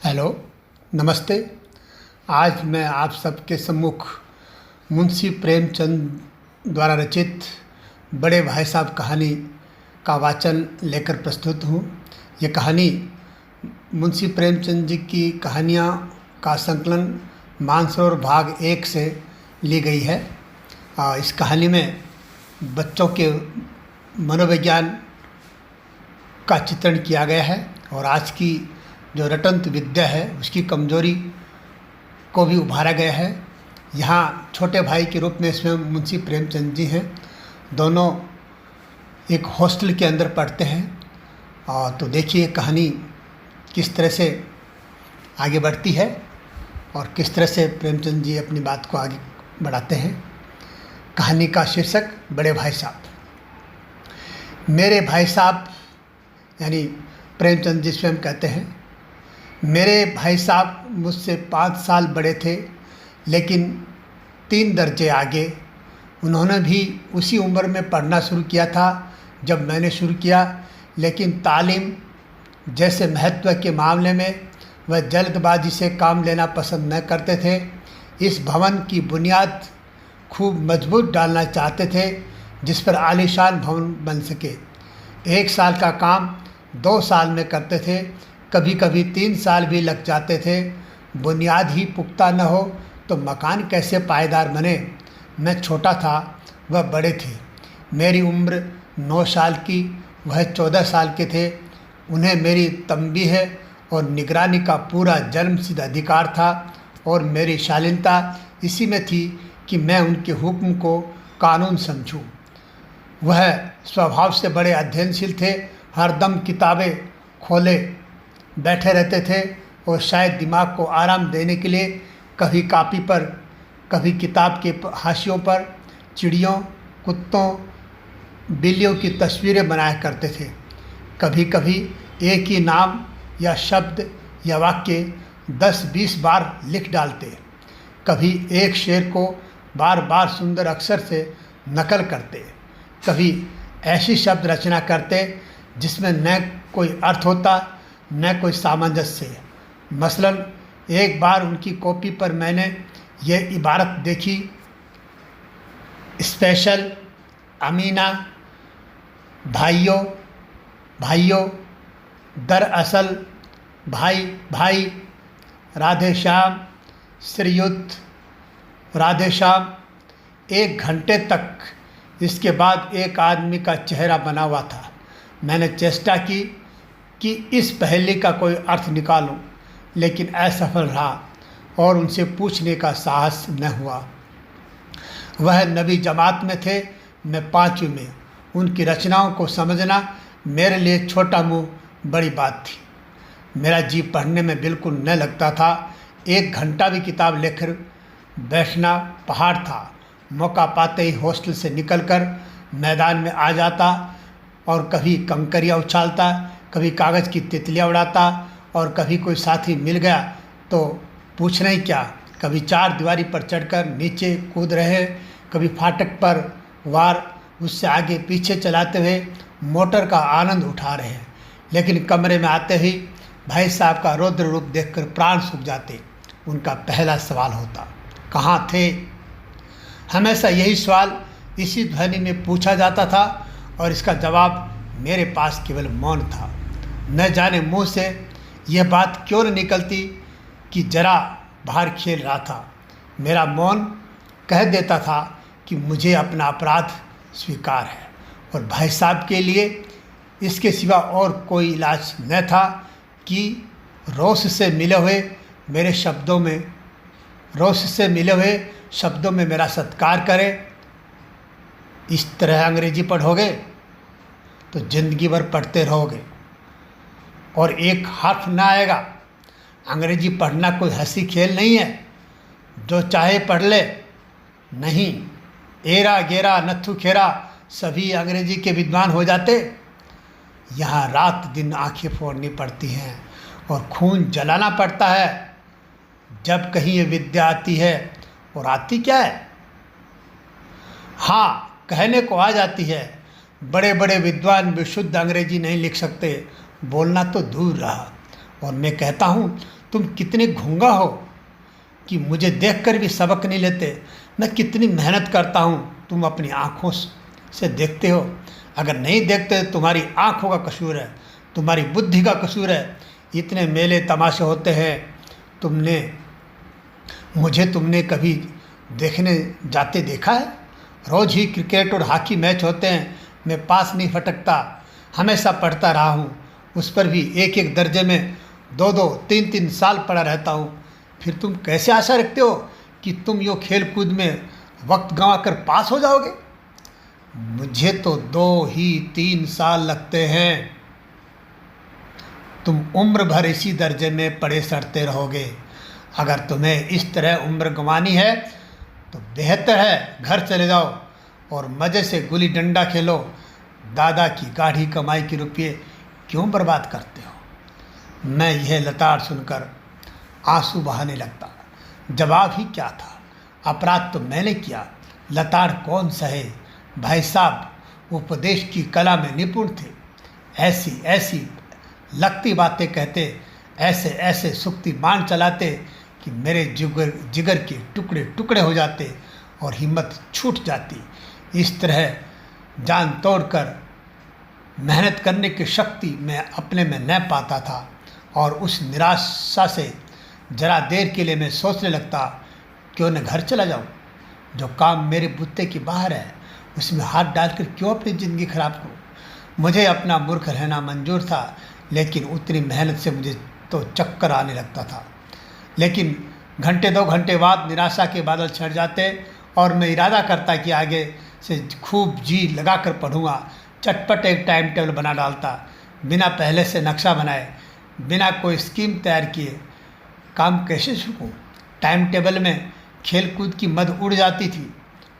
Hello, नमस्ते। आज मैं आप सबके सम्मुख मुंशी प्रेमचंद द्वारा रचित बड़े भाई साहब कहानी का वाचन लेकर प्रस्तुत हूँ। ये कहानी मुंशी प्रेमचंद जी की कहानियाँ का संकलन मानसरोवर भाग 1 से ली गई है। इस कहानी में बच्चों के मनोविज्ञान का चित्रण किया गया है और आज की जो रटंत विद्या है उसकी कमजोरी को भी उभारा गया है। यहाँ छोटे भाई के रूप में इसमें मुंशी प्रेमचंद जी हैं। दोनों एक हॉस्टल के अंदर पढ़ते हैं। तो देखिए कहानी किस तरह से आगे बढ़ती है और किस तरह से प्रेमचंद जी अपनी बात को आगे बढ़ाते हैं। कहानी का शीर्षक बड़े भाई साहब। मेरे भाई साहब यानी प्रेमचंद जी स्वयं कहते हैं, मेरे भाई साहब मुझसे 5 साल बड़े थे, लेकिन 3 दर्जे आगे। उन्होंने भी उसी उम्र में पढ़ना शुरू किया था जब मैंने शुरू किया, लेकिन तालीम जैसे महत्व के मामले में वह जल्दबाजी से काम लेना पसंद न करते थे। इस भवन की बुनियाद खूब मजबूत डालना चाहते थे जिस पर आलीशान भवन बन सके। 1 साल का काम 2 साल में करते थे, कभी कभी 3 साल भी लग जाते थे। बुनियाद ही पुख्ता न हो तो मकान कैसे पायदार बने। मैं छोटा था, वह बड़े थे। मेरी उम्र 9 साल की, वह 14 साल के थे। उन्हें मेरी तंबीह और निगरानी का पूरा जन्मसिद्ध अधिकार था और मेरी शालीनता इसी में थी कि मैं उनके हुक्म को कानून समझूं। वह स्वभाव से बड़े अध्ययनशील थे, हरदम किताबें खोले बैठे रहते थे और शायद दिमाग को आराम देने के लिए कभी कॉपी पर, कभी किताब के हाशियों पर चिड़ियों, कुत्तों, बिल्लियों की तस्वीरें बनाया करते थे। कभी कभी एक ही नाम या शब्द या वाक्य 10-20 बार लिख डालते। कभी एक शेर को बार बार सुंदर अक्षर से नकल करते। कभी ऐसी शब्द रचना करते जिसमें न कोई अर्थ होता न कोई सामंजस्य। मसलन एक बार उनकी कॉपी पर मैंने ये इबारत देखी, स्पेशल अमीना, भाइयों भाइयों, दरअसल भाई भाई, राधे श्याम, श्रीयुत, राधे श्याम। 1 घंटे तक इसके बाद एक आदमी का चेहरा बना हुआ था। मैंने चेष्टा की कि इस पहेली का कोई अर्थ निकालूं, लेकिन असफल रहा और उनसे पूछने का साहस न हुआ। वह नवी जमात में थे, मैं 5वीं में। उनकी रचनाओं को समझना मेरे लिए छोटा मुँह बड़ी बात थी। मेरा जी पढ़ने में बिल्कुल न लगता था। 1 घंटा भी किताब लेकर बैठना पहाड़ था। मौका पाते ही हॉस्टल से निकलकर मैदान में आ जाता और कभी कंकरियाँ उछालता, कभी कागज़ की तितलियाँ उड़ाता और कभी कोई साथी मिल गया तो पूछना ही क्या। कभी 4 दीवारी पर चढ़कर नीचे कूद रहे, कभी फाटक पर वार उससे आगे पीछे चलाते हुए मोटर का आनंद उठा रहे हैं। लेकिन कमरे में आते ही भाई साहब का रौद्र रूप देखकर प्राण सूख जाते। उनका पहला सवाल होता, कहाँ थे। हमेशा यही सवाल इसी ध्वनि में पूछा जाता था और इसका जवाब मेरे पास केवल मौन था। न जाने मुंह से यह बात क्यों न निकलती कि जरा बाहर खेल रहा था। मेरा मौन कह देता था कि मुझे अपना अपराध स्वीकार है और भाई साहब के लिए इसके सिवा और कोई इलाज न था कि रोष से मिले हुए शब्दों में मेरा सत्कार करें। इस तरह अंग्रेजी पढ़ोगे तो ज़िंदगी भर पढ़ते रहोगे और एक हर्फ ना आएगा। अंग्रेजी पढ़ना कोई हंसी खेल नहीं है, जो चाहे पढ़ ले। नहीं, एरा गेरा नत्थु खेरा सभी अंग्रेजी के विद्वान हो जाते। यहाँ रात दिन आंखें फोड़नी पड़ती हैं और खून जलाना पड़ता है जब कहीं ये विद्या आती है। और आती क्या है? हाँ, कहने को आ जाती है। बड़े बड़े विद्वान विशुद्ध अंग्रेजी नहीं लिख सकते, बोलना तो दूर रहा। और मैं कहता हूँ तुम कितने घूंगा हो कि मुझे देखकर भी सबक नहीं लेते। मैं कितनी मेहनत करता हूँ, तुम अपनी आँखों से देखते हो। अगर नहीं देखते तो तुम्हारी आँखों का कसूर है, तुम्हारी बुद्धि का कसूर है। इतने मेले तमाशे होते हैं, तुमने कभी देखने जाते देखा है? रोज़ ही क्रिकेट और हॉकी मैच होते हैं, मैं पास नहीं फटकता, हमेशा पढ़ता रहा हूँ। उस पर भी एक एक दर्जे में 2-2, 3-3 साल पढ़ा रहता हूँ। फिर तुम कैसे आशा रखते हो कि तुम यो खेल कूद में वक्त गंवा कर पास हो जाओगे? मुझे तो 2 ही 3 साल लगते हैं। तुम उम्र भर इसी दर्जे में पड़े सड़ते रहोगे। अगर तुम्हें इस तरह उम्र गंवानी है तो बेहतर है घर चले जाओ और मज़े से गुली डंडा खेलो। दादा की गाढ़ी कमाई के रुपये क्यों बर्बाद करते हो? मैं यह लताड़ सुनकर आंसू बहाने लगता। जवाब ही क्या था? अपराध तो मैंने किया, लताड़ कौन सहे? भाई साहब उपदेश की कला में निपुण थे। ऐसी ऐसी लगती बातें कहते, ऐसे ऐसे सुक्ति बाण चलाते कि मेरे जिगर के टुकड़े टुकड़े हो जाते और हिम्मत छूट जाती। इस तरह जान तोड़कर मेहनत करने की शक्ति मैं अपने में न पाता था और उस निराशा से जरा देर के लिए मैं सोचने लगता, क्यों न घर चला जाऊं? जो काम मेरे बुत्ते के बाहर है उसमें हाथ डालकर क्यों अपनी ज़िंदगी खराब करूं? मुझे अपना मूर्ख रहना मंजूर था, लेकिन उतनी मेहनत से मुझे तो चक्कर आने लगता था। लेकिन घंटे 2 घंटे बाद निराशा के बादल छट जाते और मैं इरादा करता कि आगे से खूब जी लगा कर पढ़ूँगा। चटपट एक टाइम टेबल बना डालता, बिना पहले से नक्शा बनाए, बिना कोई स्कीम तैयार किए। काम कैसे सीखूं? टाइम टेबल में खेल कूद की मद उड़ जाती थी।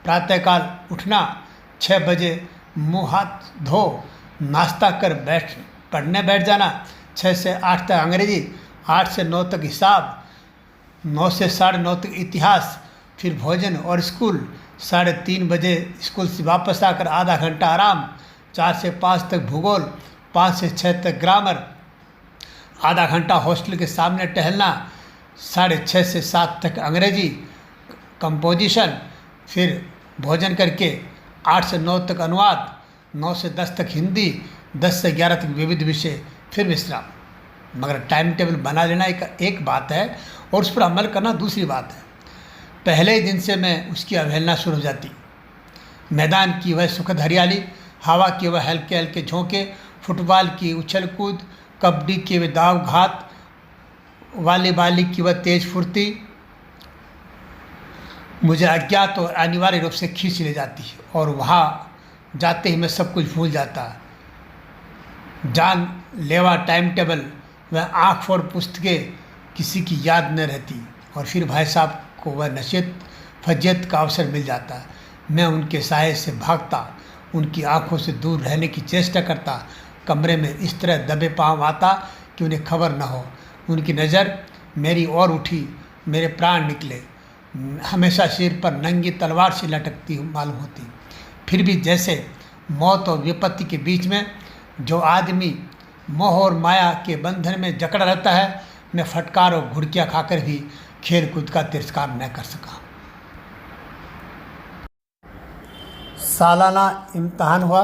प्रातःकाल उठना, 6 बजे मुँह हाथ धो नाश्ता कर पढ़ने बैठ जाना, 6 से 8 तक अंग्रेजी, 8 से 9 तक हिसाब, 9 से 9:30 तक इतिहास, फिर भोजन और स्कूल। 3:30 बजे स्कूल से वापस आकर आधा घंटा आराम, 4 से 5 तक भूगोल, 5 से 6 तक ग्रामर, आधा घंटा हॉस्टल के सामने टहलना, 6:30 से 7 तक अंग्रेजी कंपोजिशन, फिर भोजन करके 8 से 9 तक अनुवाद, 9 से 10 तक हिंदी, 10 से 11 तक विविध विषय, फिर विश्राम। मगर टाइम टेबल बना लेना एक बात है और उस पर अमल करना दूसरी बात है। पहले ही दिन से मैं उसकी अवहेलना शुरू हो जाती। मैदान की वह सुखद हरियाली, हवा के वह हल्के हल्के झोंके, फुटबॉल की उछल कूद, कबड्डी के वे दाव घात, वॉलीबॉल की वह तेज फुर्ती मुझे अज्ञात और अनिवार्य रूप से खींच ले जाती और वहाँ जाते ही मैं सब कुछ भूल जाता। जान लेवा टाइम टेबल, वह आँख फोड़ पुस्तकें किसी की याद न रहती और फिर भाई साहब को वह नसीहत फजियत का अवसर मिल जाता। मैं उनके साये से भागता, उनकी आंखों से दूर रहने की चेष्टा करता, कमरे में इस तरह दबे पाँव आता कि उन्हें खबर न हो। उनकी नज़र मेरी ओर उठी, मेरे प्राण निकले। हमेशा सिर पर नंगी तलवार से लटकती मालूम होती। फिर भी जैसे मौत और विपत्ति के बीच में जो आदमी मोह और माया के बंधन में जकड़ा रहता है, मैं फटकार और घुड़कियाँ खाकर भी खेल कूद का तिरस्कार न कर सका। सालाना इम्तहान हुआ,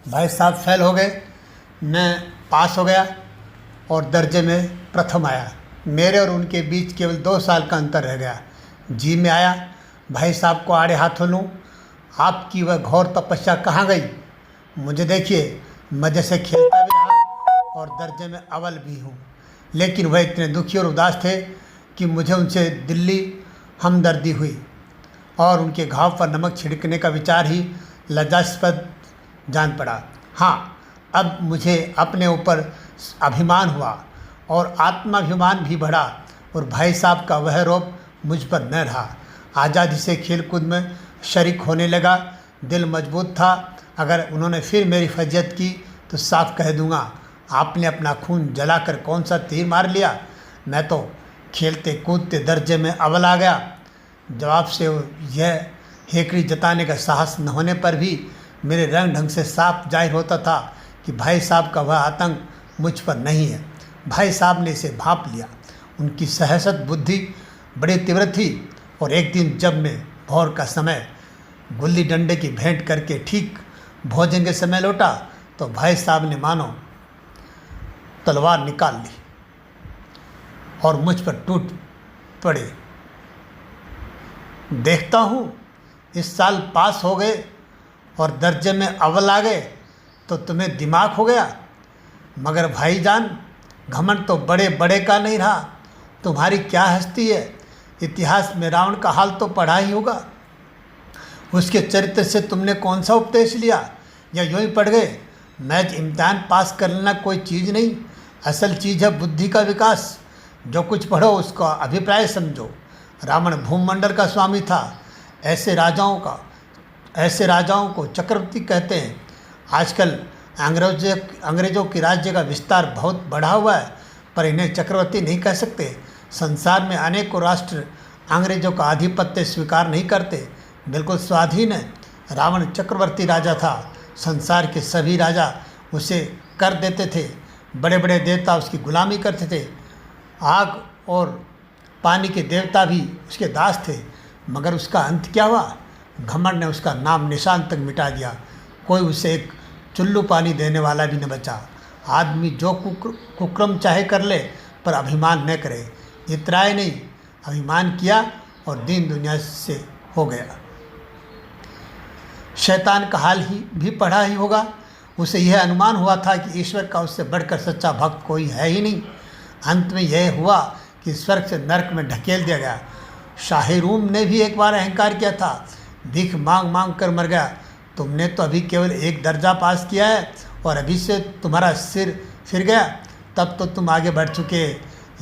भाई साहब फेल हो गए, मैं पास हो गया और दर्जे में प्रथम आया। मेरे और उनके बीच केवल 2 साल का अंतर रह गया। जी में आया, भाई साहब को आड़े हाथों लूँ, आपकी वह घोर तपस्या कहाँ गई? मुझे देखिए, मज़े से खेलता भी रहा और दर्जे में अव्वल भी हूँ। लेकिन वह इतने दुखी और उदास थे कि मुझे उनसे दिली हमदर्दी हुई और उनके घाव पर नमक छिड़कने का विचार ही लज्जास्पद जान पड़ा। हाँ, अब मुझे अपने ऊपर अभिमान हुआ और आत्माभिमान भी बढ़ा और भाई साहब का वह रोब मुझ पर न रहा। आज़ादी से खेलकूद में शरीक होने लगा। दिल मजबूत था। अगर उन्होंने फिर मेरी फजियत की तो साफ कह दूंगा, आपने अपना खून जलाकर कौन सा तीर मार लिया? मैं तो खेलते कूदते दर्जे में अव्वल आ गया। जवाब से यह हेकड़ी जताने का साहस न होने पर भी मेरे रंग ढंग से साफ जाहिर होता था कि भाई साहब का वह आतंक मुझ पर नहीं है। भाई साहब ने इसे भांप लिया उनकी सहसत बुद्धि बड़ी तीव्र थी और एक दिन जब मैं भोर का समय गुल्ली डंडे की भेंट करके ठीक भोजन के समय लौटा तो भाई साहब ने मानो तलवार निकाल ली और मुझ पर टूट पड़े। देखता हूँ इस साल पास हो गए और दर्जे में अव्वल आ गए तो तुम्हें दिमाग हो गया, मगर भाईजान घमंड तो बड़े बड़े का नहीं रहा। तुम्हारी क्या हस्ती है, इतिहास में रावण का हाल तो पढ़ा ही होगा। उसके चरित्र से तुमने कौन सा उपदेश लिया या यूँ ही पढ़ गए। मैच इम्तहान पास कर लेना कोई चीज़ नहीं, असल चीज़ है बुद्धि का विकास। जो कुछ पढ़ो उसका अभिप्राय समझो। रावण भूमंडल का स्वामी था। ऐसे राजाओं को चक्रवर्ती कहते हैं। आजकल अंग्रेज़ों की राज्य का विस्तार बहुत बढ़ा हुआ है, पर इन्हें चक्रवर्ती नहीं कह सकते। संसार में अनेकों राष्ट्र अंग्रेज़ों का आधिपत्य स्वीकार नहीं करते, बिल्कुल स्वाधीन है। रावण चक्रवर्ती राजा था। संसार के सभी राजा उसे कर देते थे। बड़े बड़े देवता उसकी गुलामी करते थे। आग और पानी के देवता भी उसके दास थे, मगर उसका अंत क्या हुआ? घमंड ने उसका नाम निशान तक मिटा दिया। कोई उसे एक चुल्लू पानी देने वाला भी न बचा। आदमी जो कुक्रम चाहे कर ले, पर अभिमान न करे। इतराए नहीं, अभिमान किया और दीन दुनिया से हो गया। शैतान का हाल ही भी पढ़ा ही होगा। उसे यह अनुमान हुआ था कि ईश्वर का उससे बढ़कर सच्चा भक्त कोई है ही नहीं। अंत में यह हुआ कि स्वर्ग से नरक में ढकेल दिया गया। शाही रूम ने भी एक बार अहंकार किया था, भीख मांग मांग कर मर गया। तुमने तो अभी केवल एक दर्जा पास किया है और अभी से तुम्हारा सिर फिर गया। तब तो तुम आगे बढ़ चुके।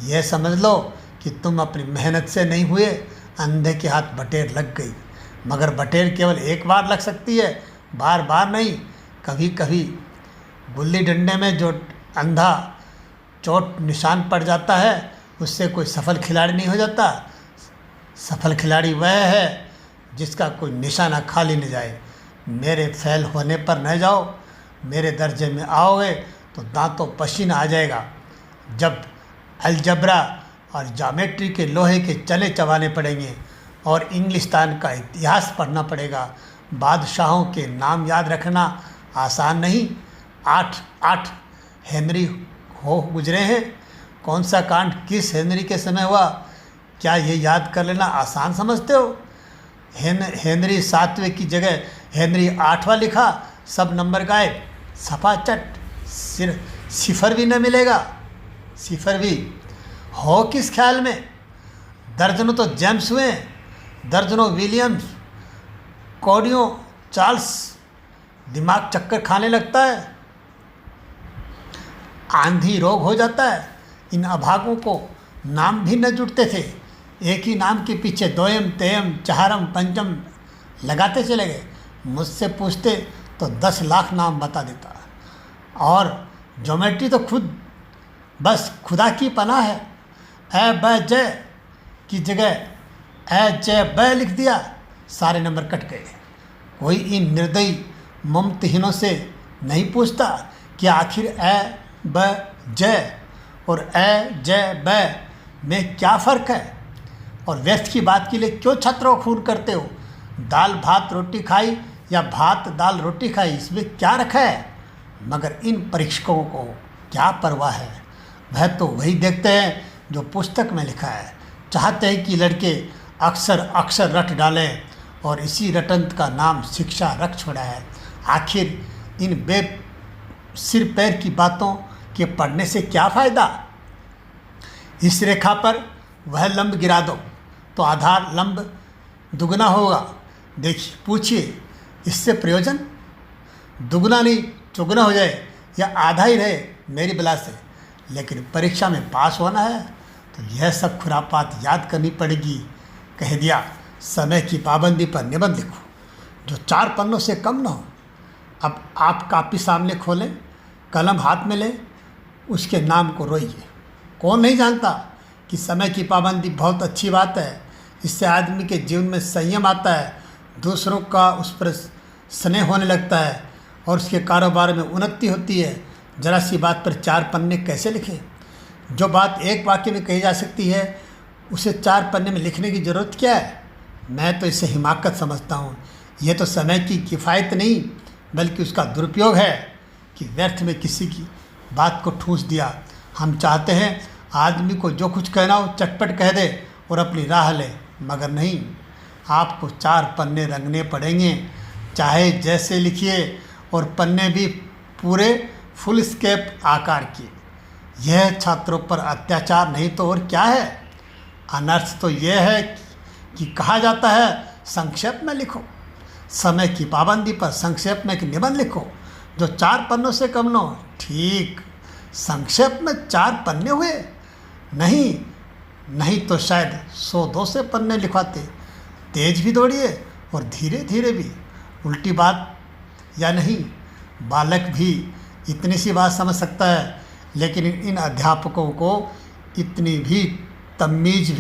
यह समझ लो कि तुम अपनी मेहनत से नहीं हुए। अंधे के हाथ बटेर लग गई, मगर बटेर केवल एक बार लग सकती है, बार बार नहीं। कभी कभी गुल्ली डंडे में जो अंधा चोट निशान पड़ जाता है, उससे कोई सफल खिलाड़ी नहीं हो जाता। सफल खिलाड़ी वह है जिसका कोई निशाना खाली न जाए। मेरे फेल होने पर न जाओ। मेरे दर्जे में आओगे तो दांतों पसीना आ जाएगा। जब अलजबरा और ज्योमेट्री के लोहे के चने चबाने पड़ेंगे और इंग्लिस्तान का इतिहास पढ़ना पड़ेगा। बादशाहों के नाम याद रखना आसान नहीं। 8 हेनरी हो गुजरे हैं। कौन सा कांड किस हेनरी के समय हुआ, क्या ये याद कर लेना आसान समझते हो? हेनरी 7वें की जगह हेनरी 8वां लिखा, सब नंबर गायब, सफा चट, सिफर भी न मिलेगा। सिफर भी हो किस ख्याल में? दर्जनों तो जेम्स हुए, दर्जनों विलियम्स, कौड़ियों चार्ल्स। दिमाग चक्कर खाने लगता है, आंधी रोग हो जाता है। इन अभागों को नाम भी न जुटते थे। एक ही नाम के पीछे दोयम तेयम चहारम पंचम लगाते चले गए। मुझसे पूछते तो 10 लाख नाम बता देता। और ज्योमेट्री तो खुद बस खुदा की पनाह है। ए ब जय की जगह ए जय ब लिख दिया, सारे नंबर कट गए। कोई इन निर्दयी ममतहीनों से नहीं पूछता कि आखिर ए ब जय और ए जय ब में क्या फ़र्क है, और व्यर्थ की बात के लिए क्यों छात्रों को खून करते हो? दाल भात रोटी खाई या भात दाल रोटी खाई, इसमें क्या रखा है? मगर इन परीक्षकों को क्या परवाह है? वह तो वही देखते हैं जो पुस्तक में लिखा है। चाहते हैं कि लड़के अक्सर अक्सर रट डालें और इसी रटंत का नाम शिक्षा रख छोड़ा है। आखिर इन सिर पैर की बातों के पढ़ने से क्या फ़ायदा? इस रेखा पर वह लंब गिरा दो तो आधार लंब दुगना होगा। देखिए, पूछिए, इससे प्रयोजन? दुगना नहीं चौगुना हो जाए या आधा ही रहे मेरी बला से, लेकिन परीक्षा में पास होना है तो यह सब खुरापात याद करनी पड़ेगी। कह दिया, समय की पाबंदी पर निबंध लिखो जो 4 पन्नों से कम न हो। अब आप कापी सामने खोलें, कलम हाथ में लें, उसके नाम को रोइए। कौन नहीं जानता कि समय की पाबंदी बहुत अच्छी बात है। इससे आदमी के जीवन में संयम आता है, दूसरों का उस पर स्नेह होने लगता है और उसके कारोबार में उन्नति होती है। जरा सी बात पर 4 पन्ने कैसे लिखे? जो बात एक वाक्य में कही जा सकती है उसे 4 पन्ने में लिखने की ज़रूरत क्या है? मैं तो इसे हिमाकत समझता हूँ। यह तो समय की किफ़ायत नहीं बल्कि उसका दुरुपयोग है कि व्यर्थ में किसी की बात को ठूंस दिया। हम चाहते हैं आदमी को जो कुछ कहना हो चटपट कह दे और अपनी राह ले, मगर नहीं, आपको 4 पन्ने रंगने पड़ेंगे, चाहे जैसे लिखिए, और पन्ने भी पूरे फुल स्केप आकार के। यह छात्रों पर अत्याचार नहीं तो और क्या है? अनर्थ तो यह है कि कहा जाता है संक्षेप में लिखो। समय की पाबंदी पर संक्षेप में एक निबंध लिखो जो 4 पन्नों से कम न हो। ठीक, संक्षेप में 4 पन्ने हुए? नहीं तो शायद 100-200 पन्ने लिखवाते। तेज भी दौड़िए और धीरे धीरे भी। उल्टी बात या नहीं, बालक भी इतनी सी बात समझ सकता है, लेकिन इन अध्यापकों को इतनी भी तमीज़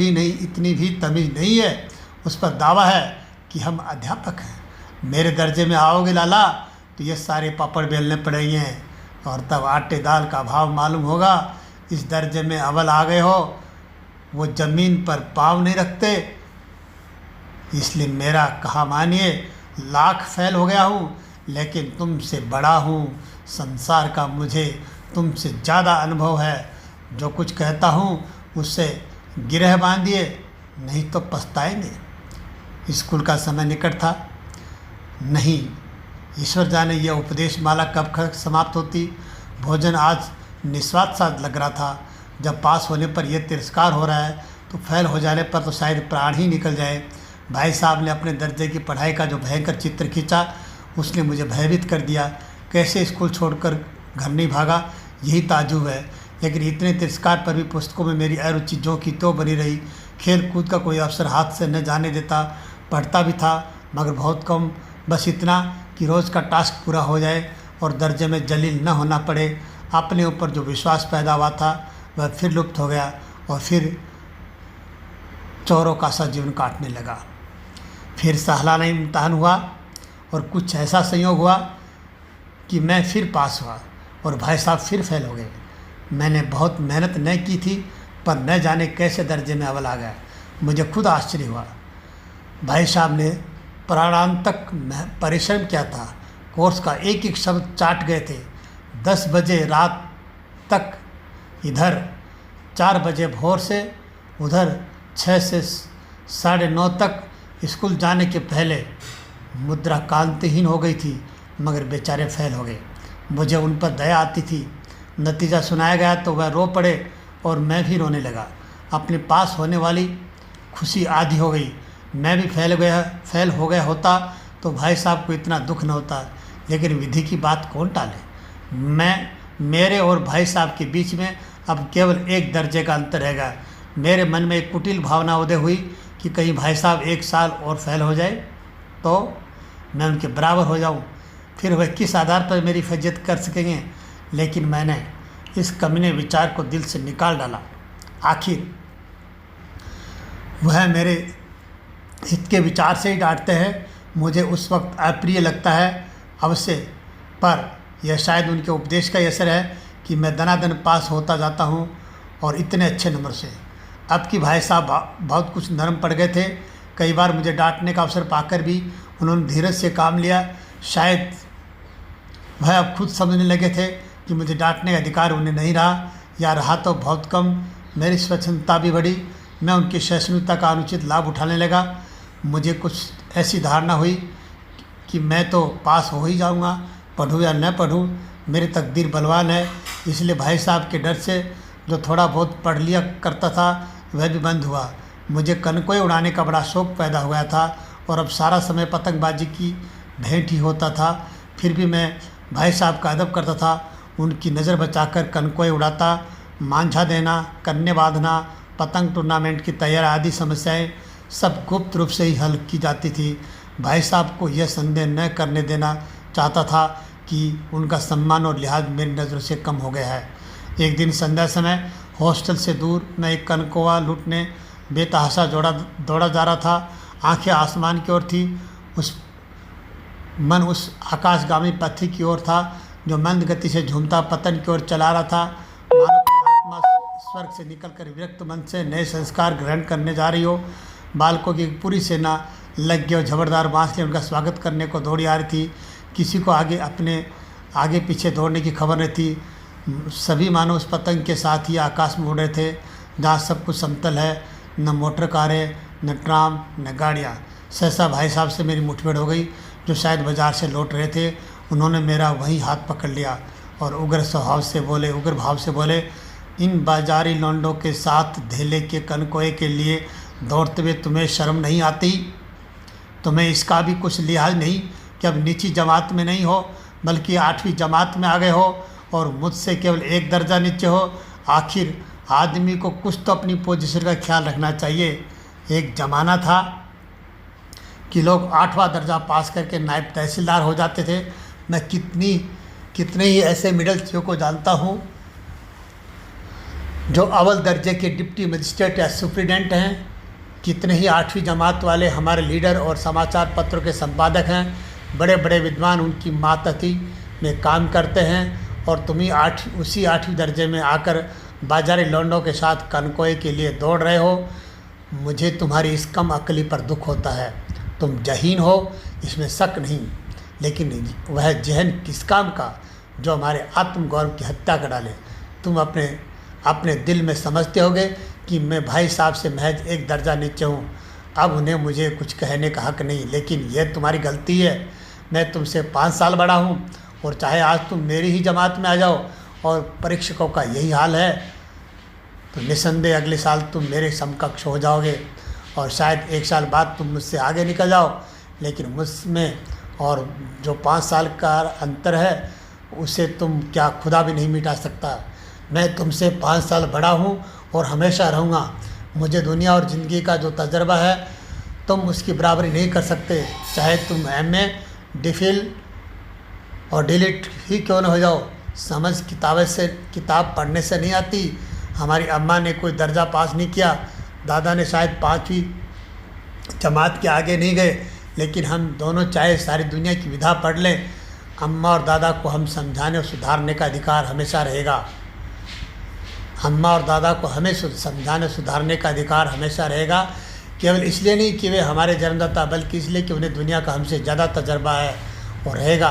नहीं है। उस पर दावा है कि हम अध्यापक हैं। मेरे दर्जे में आओगे लाला तो ये सारे पापड़ बेलने पड़ेंगे और तब आटे दाल का भाव मालूम होगा। इस दर्जे में अव्वल आ गए हो, वो ज़मीन पर पाँव नहीं रखते, इसलिए मेरा कहा मानिए। लाख फैल हो गया हूँ लेकिन तुमसे बड़ा हूँ। संसार का मुझे तुमसे ज़्यादा अनुभव है। जो कुछ कहता हूँ उससे गिरह बांधिए, नहीं तो पछताएंगे। स्कूल का समय निकट था। नहीं, ईश्वर जाने यह उपदेश माला कब समाप्त होती। भोजन आज निस्वाद सा लग रहा था। जब पास होने पर यह तिरस्कार हो रहा है तो फेल हो जाने पर तो शायद प्राण ही निकल जाए। भाई साहब ने अपने दर्जे की पढ़ाई का जो भयंकर चित्र खींचा उसने मुझे भयभीत कर दिया। कैसे स्कूल छोड़कर घर नहीं भागा, यही ताजुब है। लेकिन इतने तिरस्कार पर भी पुस्तकों में मेरी अरुचि जो की तो बनी रही। खेल कूद का कोई अवसर हाथ से न जाने देता। पढ़ता भी था मगर बहुत कम, बस इतना कि रोज़ का टास्क पूरा हो जाए और दर्जे में जलील न होना पड़े। अपने ऊपर जो विश्वास पैदा हुआ था वह फिर लुप्त हो गया और फिर चोरों का सा जीवन काटने लगा। फिर सालाना इम्तहान हुआ और कुछ ऐसा संयोग हुआ कि मैं फिर पास हुआ और भाई साहब फिर फेल हो गए। मैंने बहुत मेहनत न की थी पर न जाने कैसे दर्जे में अव्वल आ गया। मुझे खुद आश्चर्य हुआ। भाई साहब ने प्राणांत तक परिश्रम किया था। कोर्स का एक एक शब्द चाट गए थे। 10 बजे रात तक इधर, 4 बजे भोर से उधर, 6 से 9:30 तक। स्कूल जाने के पहले मुद्रा कांतिहीन हो गई थी मगर बेचारे फेल हो गए। मुझे उन पर दया आती थी। नतीजा सुनाया गया तो वह रो पड़े और मैं भी रोने लगा। अपने पास होने वाली खुशी आधी हो गई। मैं भी फेल हो गया होता तो भाई साहब को इतना दुख न होता। लेकिन विधि की बात कौन टाले। मेरे और भाई साहब के बीच में अब केवल 1 दर्जे का अंतर रहेगा। मेरे मन में एक कुटिल भावना उदय हुई कि कहीं भाई साहब 1 साल और फेल हो जाए तो मैं उनके बराबर हो जाऊं। फिर वह किस आधार पर मेरी फजीयत कर सकेंगे। लेकिन मैंने इस कमीने विचार को दिल से निकाल डाला। आखिर वह मेरे हित के विचार से ही डांटते हैं। मुझे उस वक्त अप्रिय लगता है अवश्य, पर यह शायद उनके उपदेश का ही असर है कि मैं दनादन पास होता जाता हूँ और इतने अच्छे नंबर से। अब कि भाई साहब बहुत कुछ नरम पड़ गए थे। कई बार मुझे डांटने का अवसर पाकर भी उन्होंने धीरज से काम लिया। शायद वह अब खुद समझने लगे थे कि मुझे डांटने का अधिकार उन्हें नहीं रहा, या रहा तो बहुत कम। मेरी स्वच्छंदता भी बढ़ी। मैं उनकी सहिष्णुता का अनुचित लाभ उठाने लगा। मुझे कुछ ऐसी धारणा हुई कि मैं तो पास हो ही जाऊंगा, पढ़ूँ या न पढ़ूँ, मेरी तकदीर बलवान है। इसलिए भाई साहब के डर से जो थोड़ा बहुत पढ़ लिया करता था वह भी बंद हुआ। मुझे कनकोई उड़ाने का बड़ा शौक़ पैदा हुआ था और अब सारा समय पतंगबाजी की भेंट ही होता था। फिर भी मैं भाई साहब का अदब करता था। उनकी नज़र बचाकर कनकोई उड़ाता। मांझा देना, कन्ने बांधना, पतंग टूर्नामेंट की तैयारी आदि समस्याएं सब गुप्त रूप से ही हल की जाती थी। भाई साहब को यह संदेह न करने देना चाहता था कि उनका सम्मान और लिहाज मेरी नज़रों से कम हो गया है। एक दिन संध्या समय हॉस्टल से दूर मैं एक कनकोवा लूटने बेतहाशा दौड़ा जा रहा था। आंखें आसमान की ओर थी। मन उस आकाशगामी पथी की ओर था जो मंद गति से झूमता पतन की ओर चला रहा था। मानो कोई आत्मा स्वर्ग से निकलकर विरक्त मन से नए संस्कार ग्रहण करने जा रही हो। बालकों की पूरी सेना लग गई और झबरदार बाँस लिए उनका स्वागत करने को दौड़ी आ रही थी। किसी को अपने आगे पीछे दौड़ने की खबर नहीं थी। सभी मानो उस पतंग के साथ ही आकाश में उड़ रहे थे जहाँ सब कुछ समतल है, न मोटर कारें, न ट्राम, न गाड़ियाँ। सहसा भाई साहब से मेरी मुठभेड़ हो गई, जो शायद बाजार से लौट रहे थे। उन्होंने मेरा वहीं हाथ पकड़ लिया और उग्र भाव से बोले, इन बाजारी लौंडों के साथ धेले के कनकोए के लिए दौड़ते हुए तुम्हें शर्म नहीं आती? तुम्हें इसका भी कुछ लिहाज नहीं कि अब नीची जमात में नहीं हो बल्कि 8वीं जमात में आ गए हो और मुझसे केवल एक दर्जा नीचे हो। आखिर आदमी को कुछ तो अपनी पोजीशन का ख्याल रखना चाहिए। एक ज़माना था कि लोग 8वां दर्जा पास करके नायब तहसीलदार हो जाते थे। मैं कितने ही ऐसे मिडिल चीज़ों को जानता हूँ जो अव्वल दर्जे के डिप्टी मजिस्ट्रेट या सुप्रिटेंडेंट हैं। कितने ही 8वीं जमात वाले हमारे लीडर और समाचार पत्रों के संपादक हैं। बड़े बड़े विद्वान उनकी मातहती में काम करते हैं और तुम ही उसी 8वीं दर्जे में आकर बाजारी लौंडों के साथ कनकोए के लिए दौड़ रहे हो। मुझे तुम्हारी इस कम अक्ली पर दुख होता है। तुम जहीन हो, इसमें शक नहीं, लेकिन वह जहन किस काम का जो हमारे आत्मगौरव की हत्या कर डाले। तुम अपने दिल में समझते होगे कि मैं भाई साहब से महज एक दर्जा नीचे हूँ। अब उन्हें मुझे कुछ कहने का हक नहीं, लेकिन यह तुम्हारी गलती है। मैं तुमसे 5 साल बड़ा हूँ और चाहे आज तुम मेरी ही जमात में आ जाओ और परीक्षकों का यही हाल है तो निसंदेह अगले साल तुम मेरे समकक्ष हो जाओगे और शायद 1 साल बाद तुम मुझसे आगे निकल जाओ। लेकिन मुझमें और जो 5 साल का अंतर है उसे तुम क्या खुदा भी नहीं मिटा सकता। मैं तुमसे 5 साल बड़ा हूँ और हमेशा रहूँगा। मुझे दुनिया और ज़िंदगी का जो तजर्बा है तुम उसकी बराबरी नहीं कर सकते, चाहे तुम MA, DPhil और DLit ही क्यों न हो जाओ। समझ किताब पढ़ने से नहीं आती। हमारी अम्मा ने कोई दर्जा पास नहीं किया, दादा ने शायद 5वीं जमात के आगे नहीं गए, लेकिन हम दोनों चाहे सारी दुनिया की विधा पढ़ लें, अम्मा और दादा को हम समझाने और सुधारने का अधिकार हमेशा रहेगा। अम्मा और दादा को हमें समझाने सुधारने का अधिकार हमेशा रहेगा, केवल इसलिए नहीं कि वे हमारे जन्मदाता, बल्कि इसलिए कि उन्हें दुनिया का हमसे ज़्यादा तजर्बा है और रहेगा।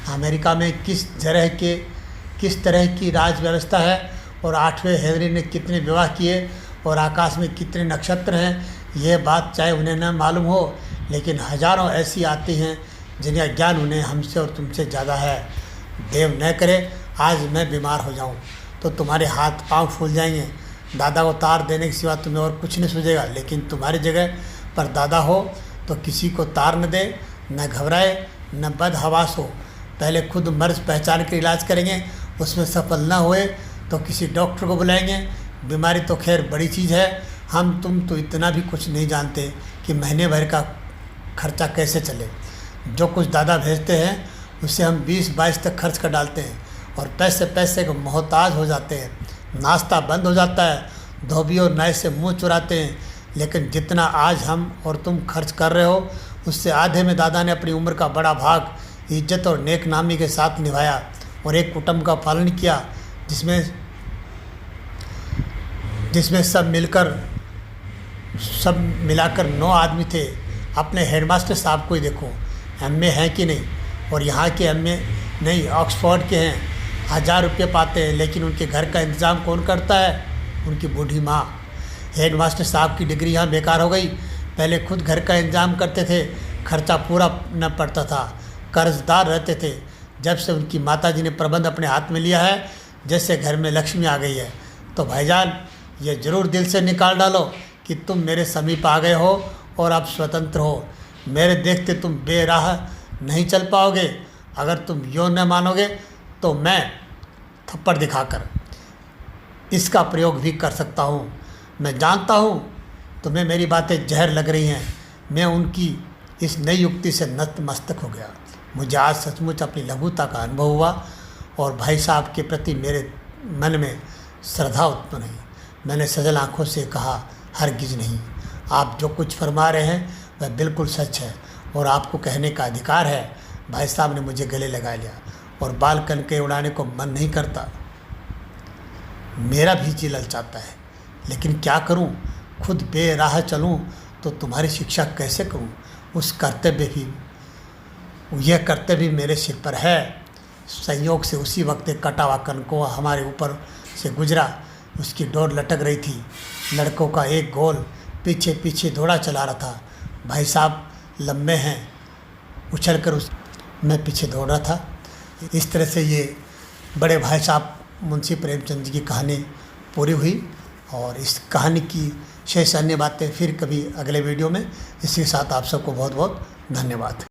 अमेरिका में किस तरह की राज व्यवस्था है और 8वें हेनरी ने कितने विवाह किए और आकाश में कितने नक्षत्र हैं, यह बात चाहे उन्हें न मालूम हो, लेकिन हज़ारों ऐसी आती हैं जिनका ज्ञान उन्हें हमसे और तुमसे ज़्यादा है। देव न करे आज मैं बीमार हो जाऊं तो तुम्हारे हाथ पांव फूल जाएंगे। दादा को तार देने के सिवा तुम्हें और कुछ नहीं सूझेगा, लेकिन तुम्हारी जगह पर दादा हो तो किसी को तार न दे, न घबराए, न बदहवास हो। पहले खुद मर्ज पहचान कर इलाज करेंगे, उसमें सफल न हुए तो किसी डॉक्टर को बुलाएंगे। बीमारी तो खैर बड़ी चीज़ है, तुम तो इतना भी कुछ नहीं जानते कि महीने भर का खर्चा कैसे चले। जो कुछ दादा भेजते हैं उससे हम 20-22 तक खर्च कर डालते हैं और पैसे को मोहताज हो जाते हैं। नाश्ता बंद हो जाता है, धोबी और नाई से मुंह चुराते हैं। लेकिन जितना आज हम और तुम खर्च कर रहे हो उससे आधे में दादा ने अपनी उम्र का बड़ा भाग इज्जत और नेक नामी के साथ निभाया और एक कुटुंब का पालन किया जिसमें सब मिलाकर 9 आदमी थे। अपने हेडमास्टर साहब को ही देखो, MA हैं कि नहीं, और यहाँ के MA नहीं ऑक्सफोर्ड के हैं, 1000 रुपये पाते हैं, लेकिन उनके घर का इंतज़ाम कौन करता है? उनकी बूढ़ी माँ। हेडमास्टर साहब की डिग्री यहाँ बेकार हो गई। पहले खुद घर का इंतज़ाम करते थे, खर्चा पूरा न पड़ता था, कर्जदार रहते थे। जब से उनकी माताजी ने प्रबंध अपने हाथ में लिया है, जैसे घर में लक्ष्मी आ गई है। तो भाईजान ये ज़रूर दिल से निकाल डालो कि तुम मेरे समीप आ गए हो और अब स्वतंत्र हो। मेरे देखते तुम बेराह नहीं चल पाओगे। अगर तुम यूँ न मानोगे तो मैं थप्पड़ दिखाकर इसका प्रयोग भी कर सकता हूँ। मैं जानता हूँ तुम्हें मेरी बातें जहर लग रही हैं। मैं उनकी इस नई युक्ति से नतमस्तक हो गया। मुझे आज सचमुच अपनी लघुता का अनुभव हुआ और भाई साहब के प्रति मेरे मन में श्रद्धा उत्पन्न हुई। मैंने सजल आँखों से कहा, हरगिज़ नहीं, आप जो कुछ फरमा रहे हैं वह बिल्कुल सच है और आपको कहने का अधिकार है। भाई साहब ने मुझे गले लगा लिया और बाल कनके उड़ाने को मन नहीं करता। मेरा भी जी ललचाता है, लेकिन क्या करूं, खुद बेराह चलूं तो तुम्हारी शिक्षा कैसे करूं। यह कर्तव्य मेरे सिर पर है। संयोग से उसी वक्त एक कटा हुआ कनकों हमारे ऊपर से गुजरा। उसकी डोर लटक रही थी। लड़कों का एक गोल पीछे पीछे दौड़ा चला रहा था। भाई साहब लंबे हैं, उछलकर मैं पीछे दौड़ रहा था। इस तरह से ये बड़े भाई साहब मुंशी प्रेमचंद जी की कहानी पूरी हुई। और इस कहानी की शेष अन्य बातें फिर कभी अगले वीडियो में। इसी के साथ आप सबको बहुत बहुत धन्यवाद।